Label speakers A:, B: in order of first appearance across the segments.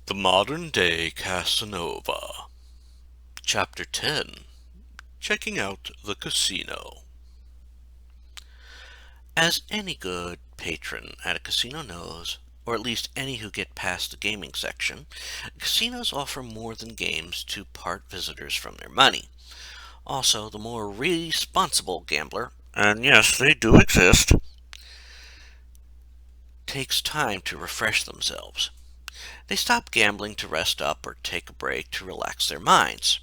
A: The Modern-Day Casanova. Chapter 10. Checking Out the Casino. As any good patron at a casino knows, or at least any who get past the gaming section, casinos offer more than games to part visitors from their money. Also, the more responsible gambler, and yes, they do exist, takes time to refresh themselves. They stop gambling to rest up or take a break to relax their minds.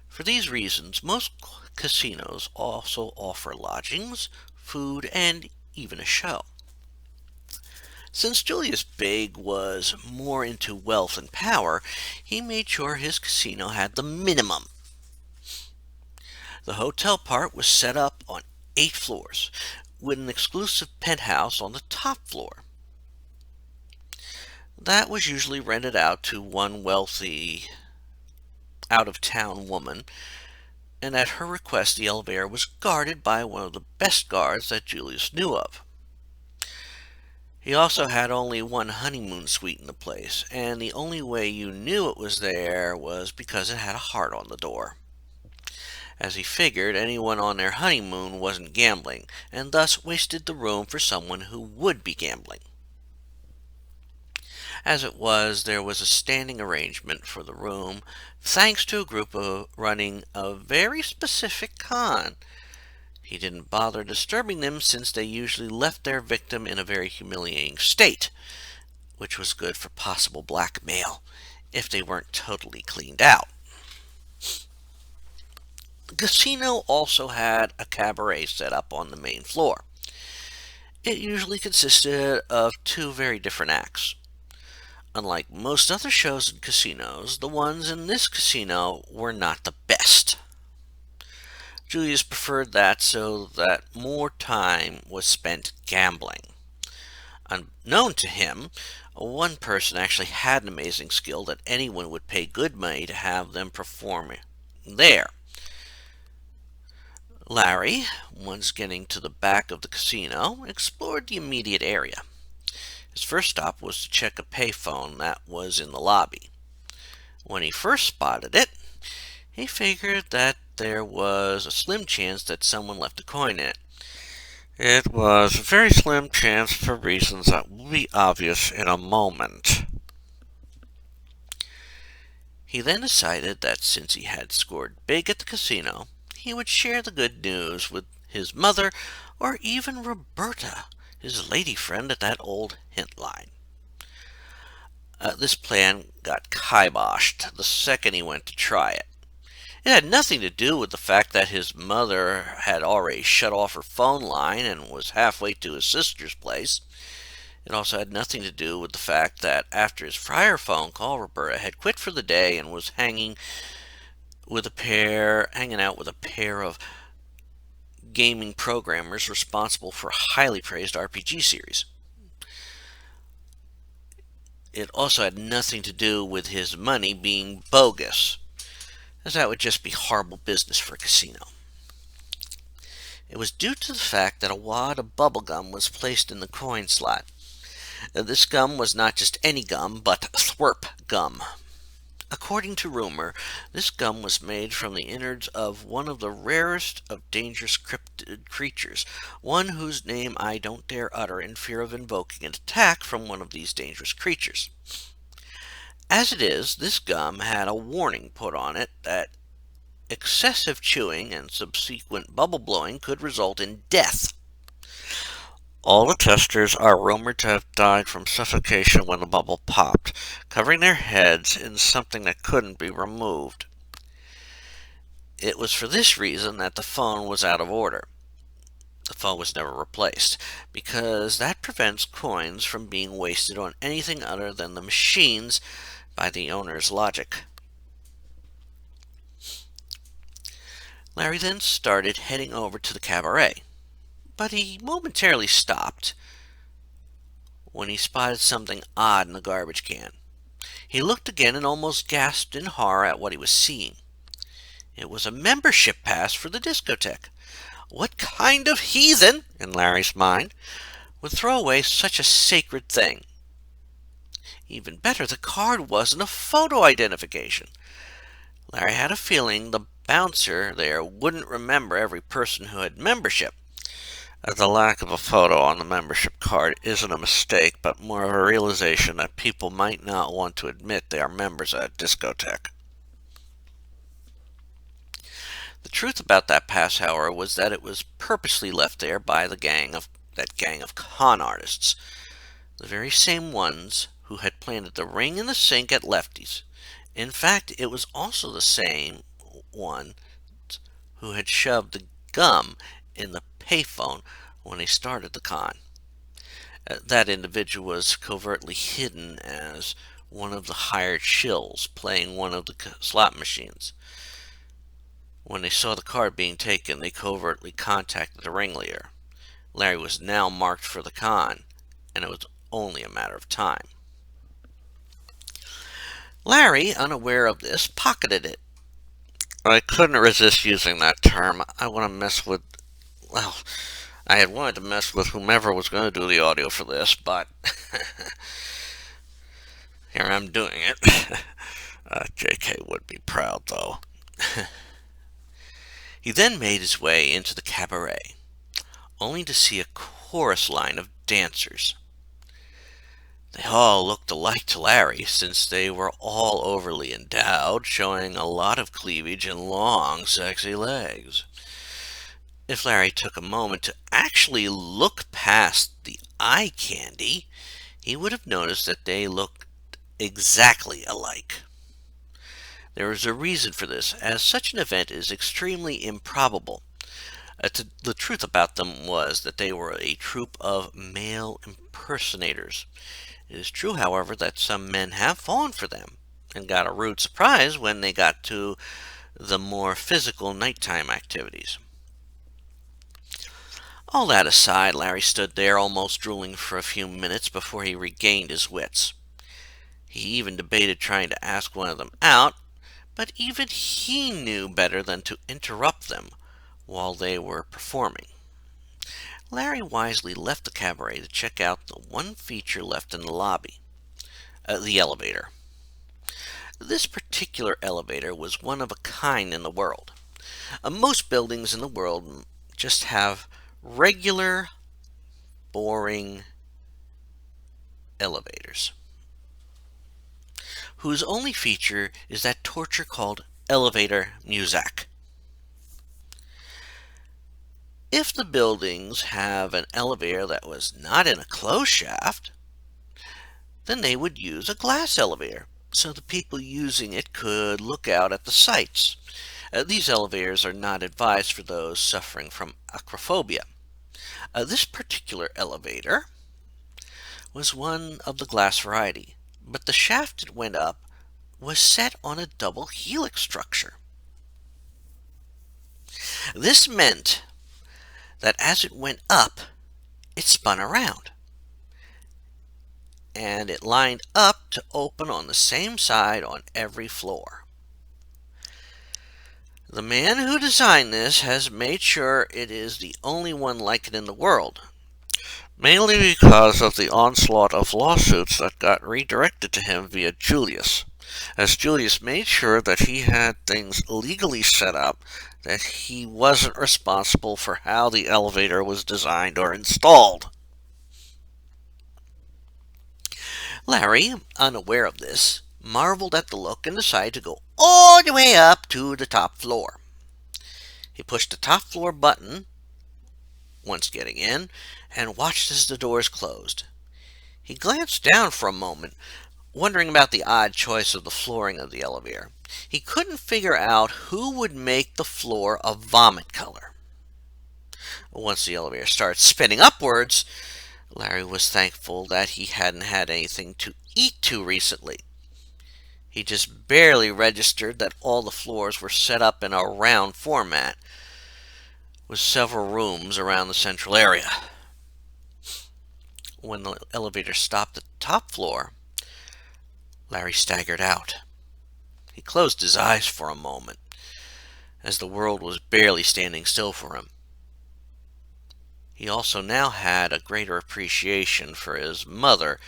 A: For these reasons, most casinos also offer lodgings, food, and even a show. Since Julius Big was more into wealth and power, he made sure his casino had the minimum. The hotel part was set up on 8 floors, with an exclusive penthouse on the top floor. That was usually rented out to one wealthy out-of-town woman, and at her request the elevator was guarded by one of the best guards that Julius knew of. He also had only one honeymoon suite in the place, and the only way you knew it was there was because it had a heart on the door. As he figured, anyone on their honeymoon wasn't gambling, and thus wasted the room for someone who would be gambling. As it was, there was a standing arrangement for the room, thanks to a group running a very specific con. He didn't bother disturbing them since they usually left their victim in a very humiliating state, which was good for possible blackmail if they weren't totally cleaned out. The casino also had a cabaret set up on the main floor. It usually consisted of 2 very different acts. Unlike most other shows in casinos, the ones in this casino were not the best. Julius preferred that so that more time was spent gambling. Unknown to him, one person actually had an amazing skill that anyone would pay good money to have them perform there. Larry, once getting to the back of the casino, explored the immediate area. His first stop was to check a payphone that was in the lobby. When he first spotted it, he figured that there was a slim chance that someone left a coin in it. It was a very slim chance for reasons that will be obvious in a moment. He then decided that since he had scored big at the casino, he would share the good news with his mother or even Roberta, his lady friend at that old hint line. This plan got kiboshed the second he went to try it. It had nothing to do with the fact that his mother had already shut off her phone line and was halfway to his sister's place. It also had nothing to do with the fact that after his prior phone call, Roberta had quit for the day and was hanging out with a pair of gaming programmers responsible for a highly praised RPG series. It also had nothing to do with his money being bogus, as that would just be horrible business for a casino. It was due to the fact that a wad of bubble gum was placed in the coin slot. This gum was not just any gum, but thwerp gum. According to rumor, this gum was made from the innards of one of the rarest of dangerous cryptid creatures, one whose name I don't dare utter in fear of invoking an attack from one of these dangerous creatures. As it is, this gum had a warning put on it that excessive chewing and subsequent bubble blowing could result in death. All the testers are rumored to have died from suffocation when the bubble popped, covering their heads in something that couldn't be removed. It was for this reason that the phone was out of order. The phone was never replaced, because that prevents coins from being wasted on anything other than the machines by the owner's logic. Larry then started heading over to the cabaret, but he momentarily stopped when he spotted something odd in the garbage can. He looked again and almost gasped in horror at what he was seeing. It was a membership pass for the discotheque. What kind of heathen, in Larry's mind, would throw away such a sacred thing? Even better, the card wasn't a photo identification. Larry had a feeling the bouncer there wouldn't remember every person who had membership. The lack of a photo on the membership card isn't a mistake, but more of a realization that people might not want to admit they are members of a discotheque. The truth about that pass, however, was that it was purposely left there by that gang of con artists, the very same ones who had planted the ring in the sink at Lefty's. In fact, it was also the same one who had shoved the gum in the payphone when they started the con. That individual was covertly hidden as one of the hired shills playing one of the slot machines. When they saw the card being taken, they covertly contacted the ringleader. Larry was now marked for the con, and it was only a matter of time. Larry, unaware of this, pocketed it. I couldn't resist using that term. I want to mess with, well, I had wanted to mess with whomever was going to do the audio for this, but here I'm doing it. JK would be proud, though. He then made his way into the cabaret, only to see a chorus line of dancers. They all looked alike to Larry, since they were all overly endowed, showing a lot of cleavage and long, sexy legs. If Larry took a moment to actually look past the eye candy, he would have noticed that they looked exactly alike. There is a reason for this, as such an event is extremely improbable. The truth about them was that they were a troupe of male impersonators. It is true, however, that some men have fallen for them, and got a rude surprise when they got to the more physical nighttime activities. All that aside, Larry stood there almost drooling for a few minutes before he regained his wits. He even debated trying to ask one of them out, but even he knew better than to interrupt them while they were performing. Larry wisely left the cabaret to check out the one feature left in the lobby, the elevator. This particular elevator was one of a kind in the world. Most buildings in the world just have regular, boring elevators, whose only feature is that torture called elevator music. If the buildings have an elevator that was not in a closed shaft, then they would use a glass elevator, so the people using it could look out at the sights. These elevators are not advised for those suffering from acrophobia. This particular elevator was one of the glass variety, but the shaft it went up was set on a double helix structure. This meant that as it went up, it spun around, and it lined up to open on the same side on every floor. The man who designed this has made sure it is the only one like it in the world, mainly because of the onslaught of lawsuits that got redirected to him via Julius, as Julius made sure that he had things legally set up, that he wasn't responsible for how the elevator was designed or installed. Larry, unaware of this, marveled at the look and decided to go all the way up to the top floor. He pushed the top floor button once getting in, and watched as the doors closed. He glanced down for a moment, wondering about the odd choice of the flooring of the elevator. He couldn't figure out who would make the floor a vomit color. Once the elevator started spinning upwards, Larry was thankful that he hadn't had anything to eat too recently. He just barely registered that all the floors were set up in a round format, with several rooms around the central area. When the elevator stopped at the top floor, Larry staggered out. He closed his eyes for a moment, as the world was barely standing still for him. He also now had a greater appreciation for his mother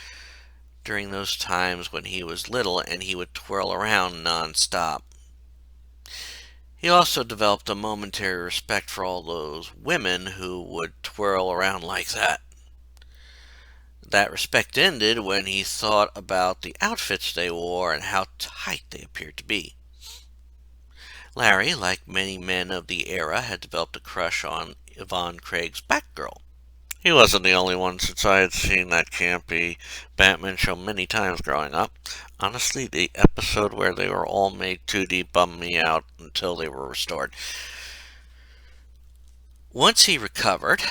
A: during those times when he was little and he would twirl around non-stop. He also developed a momentary respect for all those women who would twirl around like that. That respect ended when he thought about the outfits they wore and how tight they appeared to be. Larry, like many men of the era, had developed a crush on Yvonne Craig's Batgirl. He wasn't the only one, since I had seen that campy Batman show many times growing up. Honestly, the episode where they were all made 2D bummed me out until they were restored. Once he recovered,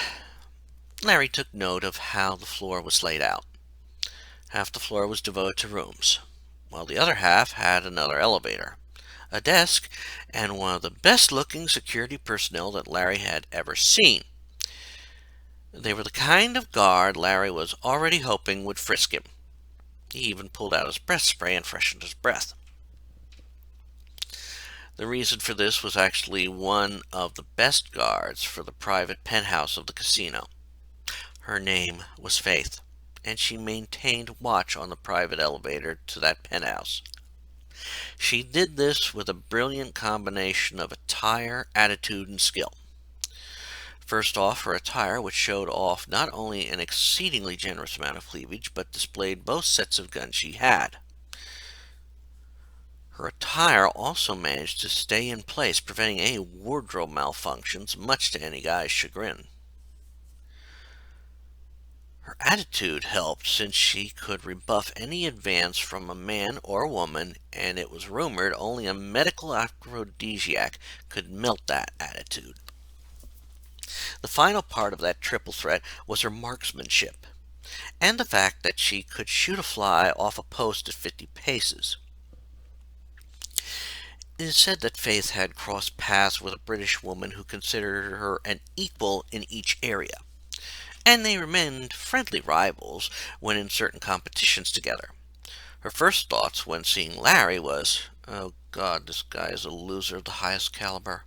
A: Larry took note of how the floor was laid out. Half the floor was devoted to rooms, while the other half had another elevator, a desk, and one of the best-looking security personnel that Larry had ever seen. They were the kind of guard Larry was already hoping would frisk him. He even pulled out his breath spray and freshened his breath. The reason for this was actually one of the best guards for the private penthouse of the casino. Her name was Faith, and she maintained watch on the private elevator to that penthouse. She did this with a brilliant combination of attire, attitude, and skill. First off, her attire, which showed off not only an exceedingly generous amount of cleavage, but displayed both sets of guns she had. Her attire also managed to stay in place, preventing any wardrobe malfunctions, much to any guy's chagrin. Her attitude helped, since she could rebuff any advance from a man or woman, and it was rumored only a medical aphrodisiac could melt that attitude. The final part of that triple threat was her marksmanship, and the fact that she could shoot a fly off a post at 50 paces. It is said that Faith had crossed paths with a British woman who considered her an equal in each area, and they remained friendly rivals when in certain competitions together. Her first thoughts when seeing Larry was, "Oh God, this guy is a loser of the highest caliber."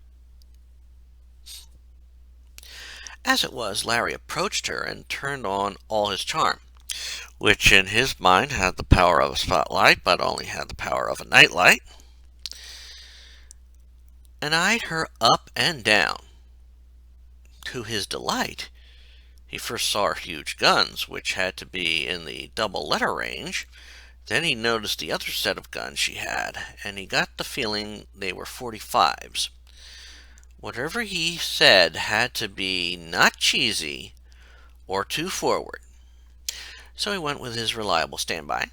A: As it was, Larry approached her and turned on all his charm, which in his mind had the power of a spotlight, but only had the power of a nightlight, and eyed her up and down. To his delight, he first saw her huge guns, which had to be in the double letter range. Then he noticed the other set of guns she had, and he got the feeling they were 45s. Whatever he said had to be not cheesy or too forward. So he went with his reliable standby.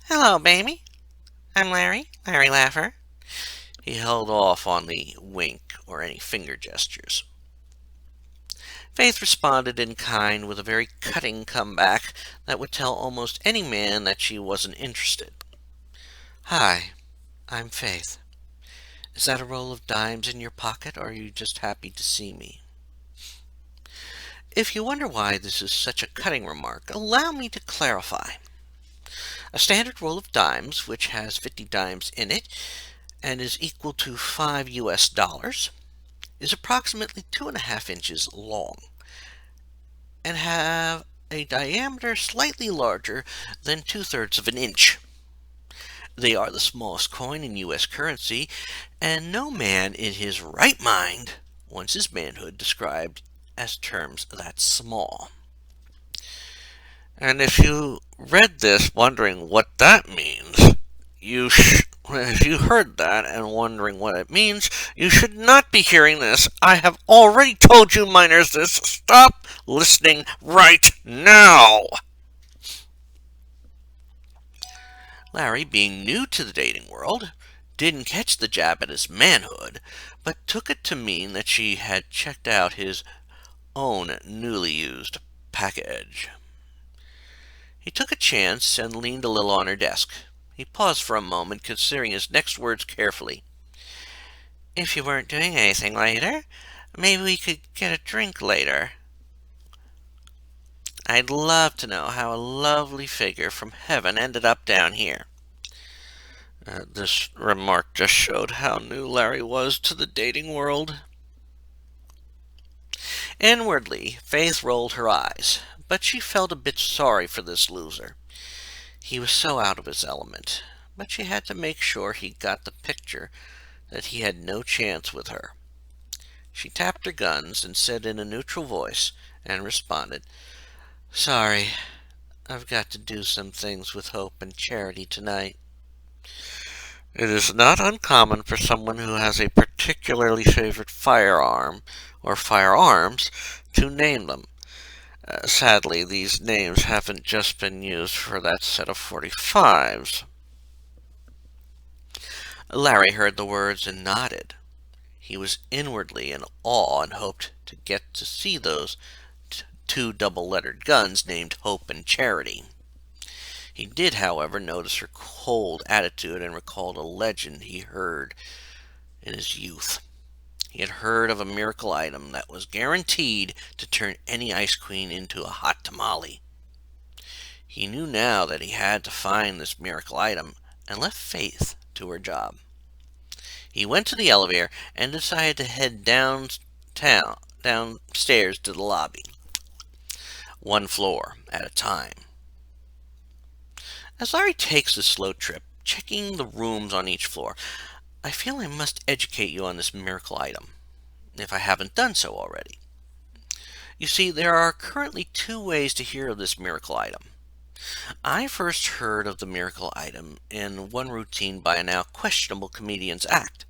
A: "Hello, baby. I'm Larry Laffer." He held off on the wink or any finger gestures. Faith responded in kind with a very cutting comeback that would tell almost any man that she wasn't interested. "Hi, I'm Faith. Is that a roll of dimes in your pocket, or are you just happy to see me?" If you wonder why this is such a cutting remark, allow me to clarify. A standard roll of dimes, which has 50 dimes in it, and is equal to $5, is approximately 2.5 inches long, and have a diameter slightly larger than 2/3 of an inch. They are the smallest coin in U.S. currency, and no man in his right mind wants his manhood described as terms that small. And if you read this wondering what that means, if you heard that and wondering what it means, you should not be hearing this. I have already told you minors this. Stop listening right now. Larry, being new to the dating world, didn't catch the jab at his manhood, but took it to mean that she had checked out his own newly used package. He took a chance and leaned a little on her desk. He paused for a moment, considering his next words carefully. "If you weren't doing anything later, maybe we could get a drink later. I'd love to know how a lovely figure from heaven ended up down here." This remark just showed how new Larry was to the dating world. Inwardly, Faith rolled her eyes, but she felt a bit sorry for this loser. He was so out of his element, but she had to make sure he got the picture that he had no chance with her. She tapped her guns and said in a neutral voice, and responded, "Sorry, I've got to do some things with Hope and Charity tonight." It is not uncommon for someone who has a particularly favorite firearm or firearms to name them. Sadly, these names haven't just been used for that set of 45s. Larry heard the words and nodded. He was inwardly in awe and hoped to get to see those two double-lettered guns named Hope and Charity. He did, however, notice her cold attitude and recalled a legend he heard in his youth. He had heard of a miracle item that was guaranteed to turn any ice queen into a hot tamale. He knew now that he had to find this miracle item and left Faith to her job. He went to the elevator and decided to head downstairs to the lobby, one floor at a time. As Larry takes the slow trip, checking the rooms on each floor, I feel I must educate you on this miracle item, if I haven't done so already. You see, there are currently two ways to hear of this miracle item. I first heard of the miracle item in one routine by a now questionable comedian's act.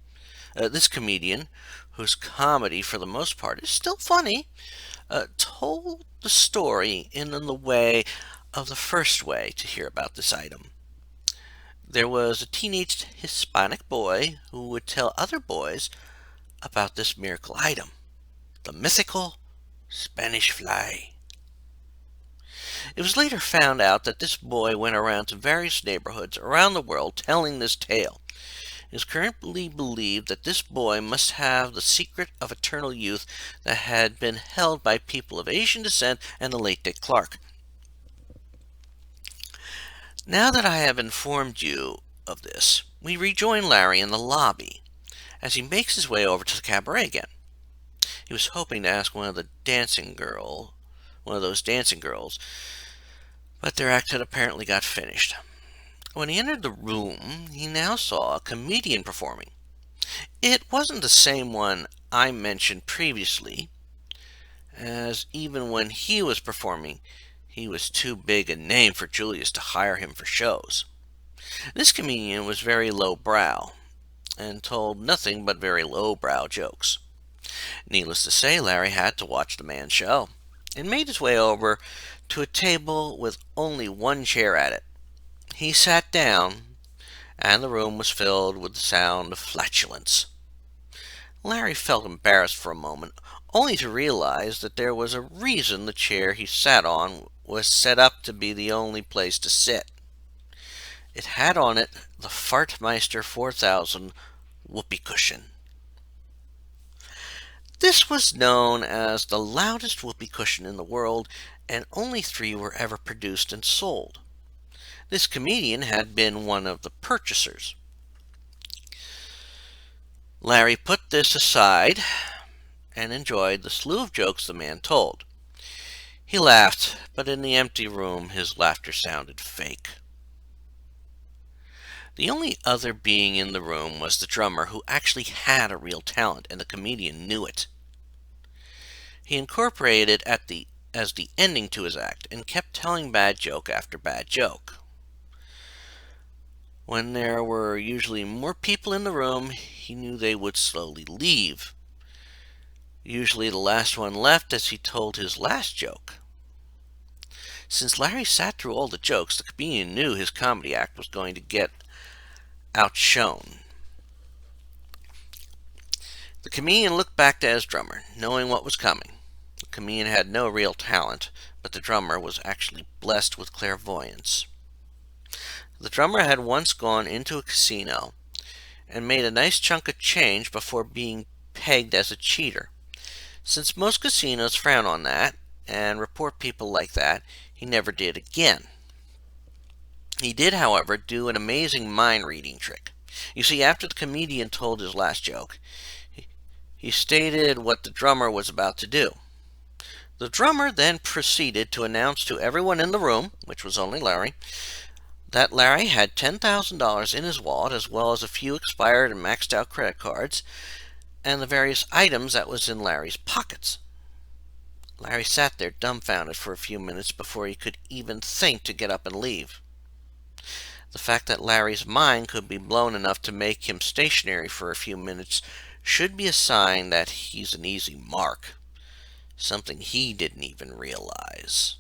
A: This comedian, whose comedy for the most part is still funny, told the story in the way of the first way to hear about this item. There was a teenage Hispanic boy who would tell other boys about this miracle item, the mythical Spanish fly. It was later found out that this boy went around to various neighborhoods around the world telling this tale. It is currently believed that this boy must have the secret of eternal youth that had been held by people of Asian descent and the late Dick Clark. Now that I have informed you of this, we rejoin Larry in the lobby as he makes his way over to the cabaret again. He was hoping to ask one of those dancing girls, but their act had apparently got finished. When he entered the room, he now saw a comedian performing. It wasn't the same one I mentioned previously, as even when he was performing, he was too big a name for Julius to hire him for shows. This comedian was very lowbrow, and told nothing but very lowbrow jokes. Needless to say, Larry had to watch the man's show, and made his way over to a table with only one chair at it. He sat down, and the room was filled with the sound of flatulence. Larry felt embarrassed for a moment, only to realize that there was a reason the chair he sat on was set up to be the only place to sit. It had on it the Fartmeister 4000 whoopee cushion. This was known as the loudest whoopee cushion in the world, and only 3 were ever produced and sold. This comedian had been one of the purchasers. Larry put this aside and enjoyed the slew of jokes the man told. He laughed, but in the empty room his laughter sounded fake. The only other being in the room was the drummer, who actually had a real talent, and the comedian knew it. He incorporated it as the ending to his act, and kept telling bad joke after bad joke. When there were usually more people in the room, he knew they would slowly leave. Usually the last one left as he told his last joke. Since Larry sat through all the jokes, the comedian knew his comedy act was going to get outshone. The comedian looked back to his drummer, knowing what was coming. The comedian had no real talent, but the drummer was actually blessed with clairvoyance. The drummer had once gone into a casino and made a nice chunk of change before being pegged as a cheater. Since most casinos frown on that and report people like that, he never did again. He did, however, do an amazing mind-reading trick. You see, after the comedian told his last joke, he stated what the drummer was about to do. The drummer then proceeded to announce to everyone in the room, which was only Larry, that Larry had $10,000 in his wallet, as well as a few expired and maxed out credit cards, and the various items that was in Larry's pockets. Larry sat there dumbfounded for a few minutes before he could even think to get up and leave. The fact that Larry's mind could be blown enough to make him stationary for a few minutes should be a sign that he's an easy mark, something he didn't even realize.